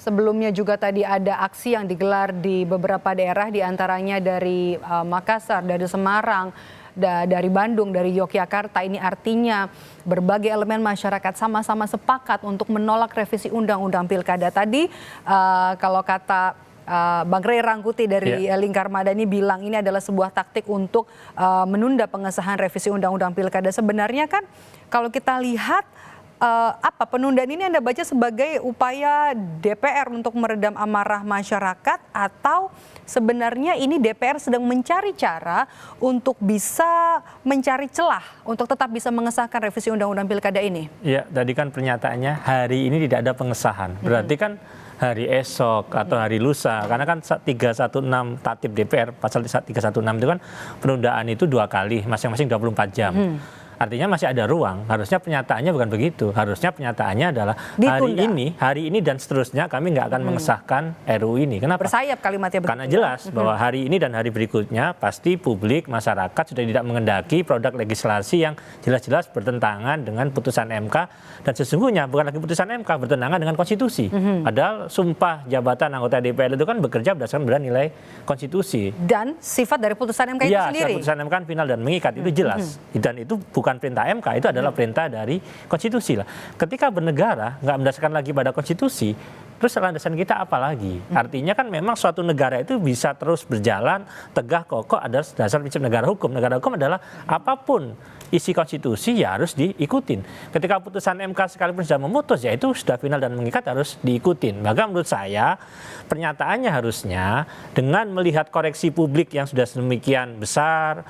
sebelumnya juga tadi ada aksi yang digelar di beberapa daerah, diantaranya dari Makassar, dari Semarang, dari Bandung, dari Yogyakarta. Ini artinya berbagai elemen masyarakat sama-sama sepakat untuk menolak revisi Undang-Undang Pilkada. Tadi kalau kata Bang Ray Rangkuti dari Lingkar Madani bilang ini adalah sebuah taktik untuk menunda pengesahan revisi Undang-Undang Pilkada. Sebenarnya kan kalau kita lihat penundaan ini Anda baca sebagai upaya DPR untuk meredam amarah masyarakat, atau sebenarnya ini DPR sedang mencari cara untuk bisa mencari celah untuk tetap bisa mengesahkan revisi Undang-Undang Pilkada ini? Ya, tadi kan pernyataannya hari ini tidak ada pengesahan. Berarti kan hari esok atau hari lusa, karena kan 316 Tatip DPR pasal 316 itu kan penundaan itu 2 kali, masing-masing 24 jam. Artinya masih ada ruang. Harusnya pernyataannya bukan begitu. Harusnya pernyataannya adalah hari ini dan seterusnya kami nggak akan mengesahkan RUU ini. Kenapa? Bersayap kalimatnya. Karena jelas bahwa hari ini dan hari berikutnya pasti publik, masyarakat sudah tidak mengendaki produk legislasi yang jelas-jelas bertentangan dengan putusan MK, dan sesungguhnya bukan lagi putusan MK, bertentangan dengan konstitusi. Padahal sumpah jabatan anggota DPR itu kan bekerja berdasarkan nilai konstitusi. Dan sifat dari putusan MK itu sendiri. Ya, putusan MK kan final dan mengikat, itu jelas. Dan itu bukan perintah MK, itu adalah perintah dari konstitusi lah. Ketika bernegara nggak mendasarkan lagi pada konstitusi, terus landasan kita apa lagi? Artinya kan memang suatu negara itu bisa terus berjalan tegak kokoh ada dasar prinsip negara hukum. Negara hukum adalah apapun isi konstitusi ya harus diikutin. Ketika putusan MK sekalipun sudah memutus, ya itu sudah final dan mengikat, harus diikutin. Maka menurut saya pernyataannya harusnya dengan melihat koreksi publik yang sudah sedemikian besar,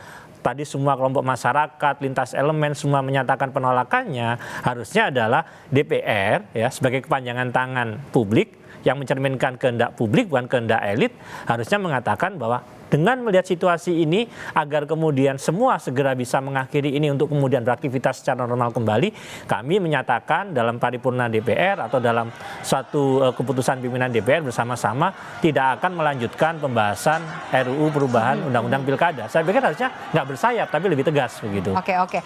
tadi semua kelompok masyarakat, lintas elemen semua menyatakan penolakannya, harusnya adalah DPR ya sebagai kepanjangan tangan publik yang mencerminkan kehendak publik bukan kehendak elit, harusnya mengatakan bahwa dengan melihat situasi ini, agar kemudian semua segera bisa mengakhiri ini untuk kemudian beraktivitas secara normal kembali, kami menyatakan dalam paripurna DPR atau dalam suatu keputusan pimpinan DPR bersama-sama tidak akan melanjutkan pembahasan RUU perubahan Undang-Undang Pilkada. Saya pikir harusnya nggak bersayap tapi lebih tegas begitu. Oke.